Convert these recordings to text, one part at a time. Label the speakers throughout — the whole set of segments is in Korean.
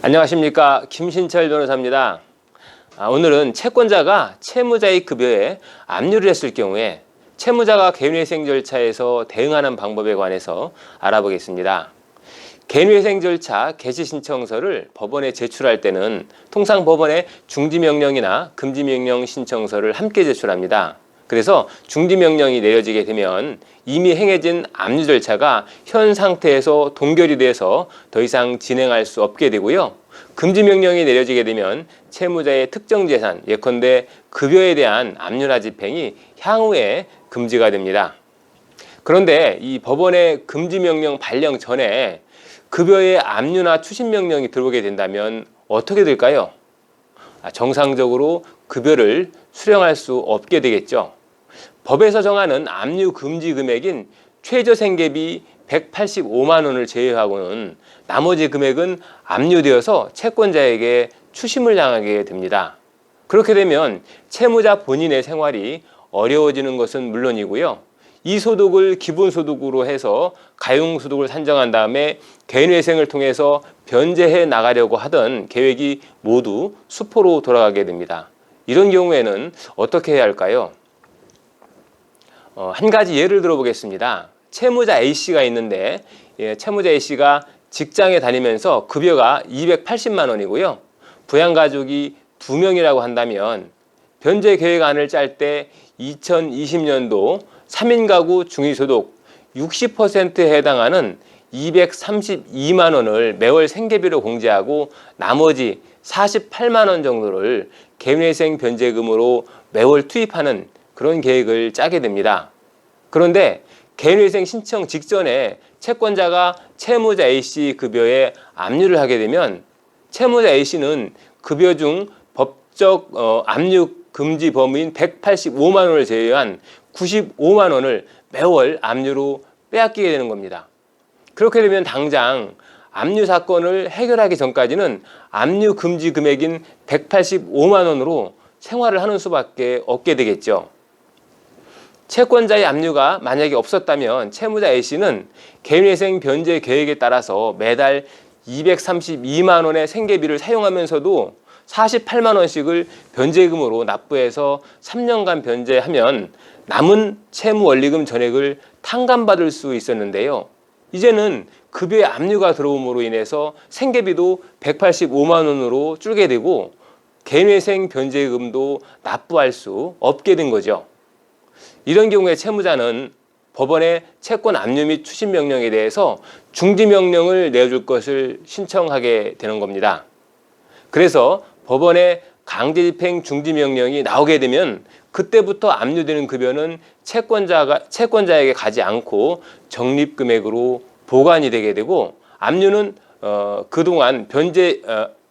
Speaker 1: 안녕하십니까, 김신철 변호사입니다. 오늘은 채권자가 채무자의 급여에 압류를 했을 경우에 채무자가 개인회생 절차에서 대응하는 방법에 관해서 알아보겠습니다. 개인회생 절차 개시 신청서를 법원에 제출할 때는 통상 법원에 중지명령이나 금지명령 신청서를 함께 제출합니다. 그래서 중지명령이 내려지게 되면 이미 행해진 압류 절차가 현 상태에서 동결이 돼서 더 이상 진행할 수 없게 되고요. 금지명령이 내려지게 되면 채무자의 특정 재산, 예컨대 급여에 대한 압류나 집행이 향후에 금지가 됩니다. 그런데 이 법원의 금지명령 발령 전에 급여의 압류나 추심명령이 들어오게 된다면 어떻게 될까요? 정상적으로 급여를 수령할 수 없게 되겠죠. 법에서 정하는 압류 금지 금액인 최저 생계비 185만 원을 제외하고는 나머지 금액은 압류되어서 채권자에게 추심을 당하게 됩니다. 그렇게 되면 채무자 본인의 생활이 어려워지는 것은 물론이고요. 이 소득을 기본소득으로 해서 가용소득을 산정한 다음에 개인회생을 통해서 변제해 나가려고 하던 계획이 모두 수포로 돌아가게 됩니다. 이런 경우에는 어떻게 해야 할까요? 한 가지 예를 들어보겠습니다. 채무자 A씨가 있는데 채무자 A씨가 직장에 다니면서 급여가 280만 원이고요. 부양가족이 2명이라고 한다면 변제 계획안을 짤 때 2020년도 3인 가구 중위소득 60%에 해당하는 232만 원을 매월 생계비로 공제하고 나머지 48만 원 정도를 개인회생 변제금으로 매월 투입하는 그런 계획을 짜게 됩니다. 그런데 개인회생 신청 직전에 채권자가 채무자 A씨 급여에 압류를 하게 되면 채무자 A씨는 급여 중 법적 압류 금지 범위인 185만 원을 제외한 95만 원을 매월 압류로 빼앗기게 되는 겁니다. 그렇게 되면 당장 압류 사건을 해결하기 전까지는 압류 금지 금액인 185만 원으로 생활을 하는 수밖에 없게 되겠죠. 채권자의 압류가 만약에 없었다면 채무자 A씨는 개인회생 변제 계획에 따라서 매달 232만 원의 생계비를 사용하면서도 48만 원씩을 변제금으로 납부해서 3년간 변제하면 남은 채무 원리금 전액을 탕감받을 수 있었는데요. 이제는 급여의 압류가 들어옴으로 인해서 생계비도 185만 원으로 줄게 되고 개인회생 변제금도 납부할 수 없게 된 거죠. 이런 경우에 채무자는 법원의 채권 압류 및 추심 명령에 대해서 중지 명령을 내줄 것을 신청하게 되는 겁니다. 그래서 법원의 강제집행 중지 명령이 나오게 되면 그때부터 압류되는 급여는 채권자에게 가지 않고 적립금액으로 보관이 되게 되고 압류는 그동안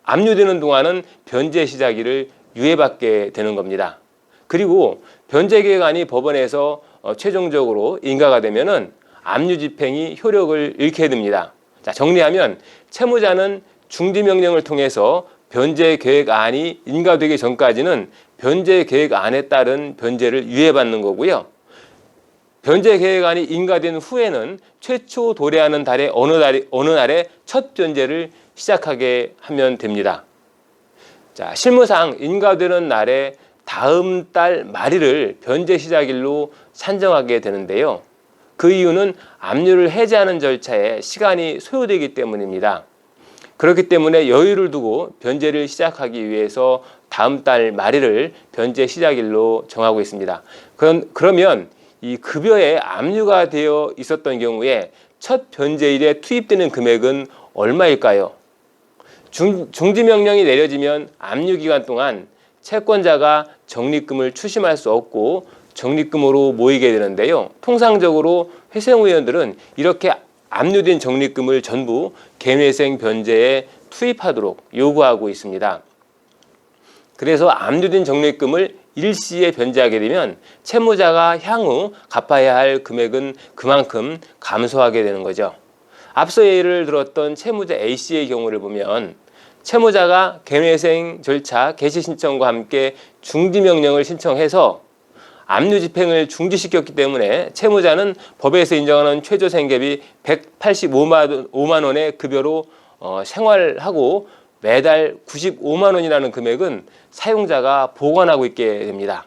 Speaker 1: 압류되는 동안은 변제 시작일을 유예받게 되는 겁니다. 그리고 변제 계획안이 법원에서 최종적으로 인가가 되면은 압류 집행이 효력을 잃게 됩니다. 자, 정리하면 채무자는 중지 명령을 통해서 변제 계획안이 인가되기 전까지는 변제 계획안에 따른 변제를 유예받는 거고요. 변제 계획안이 인가된 후에는 최초 도래하는 달의 어느 날에 첫 변제를 시작하게 하면 됩니다. 자, 실무상 인가되는 날에 다음 달 말일을 변제 시작일로 산정하게 되는데요. 그 이유는 압류를 해제하는 절차에 시간이 소요되기 때문입니다. 그렇기 때문에 여유를 두고 변제를 시작하기 위해서 다음 달 말일을 변제 시작일로 정하고 있습니다. 그러면 이 급여에 압류가 되어 있었던 경우에 첫 변제일에 투입되는 금액은 얼마일까요? 중지명령이 내려지면 압류 기간 동안 채권자가 적립금을 추심할 수 없고 적립금으로 모이게 되는데요. 통상적으로 회생위원들은 이렇게 압류된 적립금을 전부 개인회생 변제에 투입하도록 요구하고 있습니다. 그래서 압류된 적립금을 일시에 변제하게 되면 채무자가 향후 갚아야 할 금액은 그만큼 감소하게 되는 거죠. 앞서 예를 들었던 채무자 A씨의 경우를 보면 채무자가 개인회생 절차 개시 신청과 함께 중지명령을 신청해서 압류 집행을 중지시켰기 때문에 채무자는 법에서 인정하는 최저 생계비 185만 원의 급여로 생활하고 매달 95만 원이라는 금액은 사용자가 보관하고 있게 됩니다.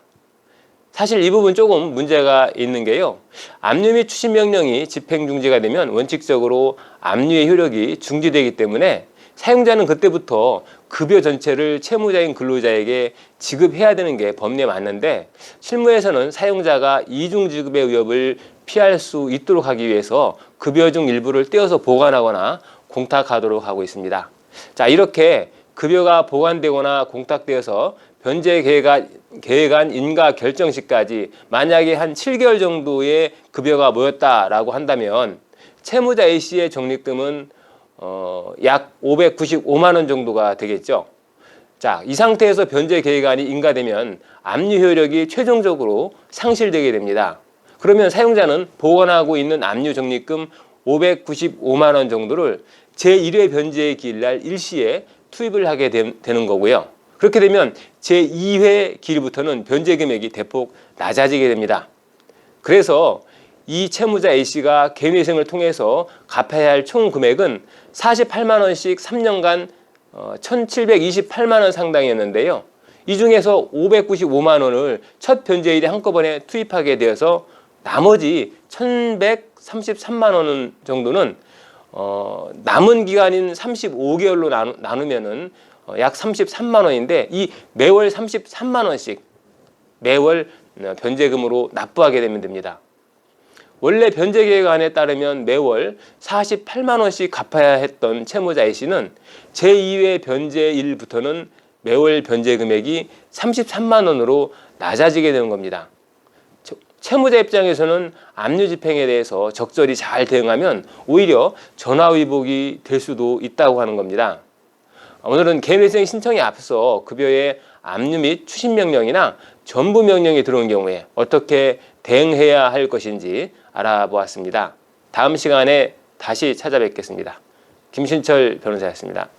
Speaker 1: 사실 이 부분 조금 문제가 있는 게요. 압류 및 추심 명령이 집행 중지가 되면 원칙적으로 압류의 효력이 중지되기 때문에 사용자는 그때부터 급여 전체를 채무자인 근로자에게 지급해야 되는 게 법리에 맞는데, 실무에서는 사용자가 이중 지급의 위협을 피할 수 있도록 하기 위해서 급여 중 일부를 떼어서 보관하거나 공탁하도록 하고 있습니다. 자, 이렇게 급여가 보관되거나 공탁되어서 변제 계획안 인가 결정 시까지 만약에 한 7개월 정도의 급여가 모였다라고 한다면 채무자 A씨의 적립금은 약 595만 원 정도가 되겠죠. 자, 이 상태에서 변제 계획안이 인가되면 압류 효력이 최종적으로 상실되게 됩니다. 그러면 사용자는 보관하고 있는 압류 적립금 595만 원 정도를 제1회 변제의 기일날 일시에 투입을 하게 되는 거고요. 그렇게 되면 제2회 기일부터는 변제 금액이 대폭 낮아지게 됩니다. 그래서 이 채무자 A씨가 개인회생을 통해서 갚아야 할 총 금액은 48만 원씩 3년간 1,728만 원 상당이었는데요. 이 중에서 595만 원을 첫 변제일에 한꺼번에 투입하게 되어서 나머지 1,133만 원 정도는 남은 기간인 35개월로 나누면은 약 33만 원인데, 이 매월 33만 원씩 매월 변제금으로 납부하게 되면 됩니다. 원래 변제 계획안에 따르면 매월 48만 원씩 갚아야 했던 채무자 A씨는 제2회 변제일부터는 매월 변제 금액이 33만 원으로 낮아지게 되는 겁니다. 채무자 입장에서는 압류 집행에 대해서 적절히 잘 대응하면 오히려 전화위복이 될 수도 있다고 하는 겁니다. 오늘은 개인회생 신청에 앞서 급여의 압류 및 추심 명령이나 전부 명령이 들어온 경우에 어떻게 대응해야 할 것인지 알아보았습니다. 다음 시간에 다시 찾아뵙겠습니다. 김신철 변호사였습니다.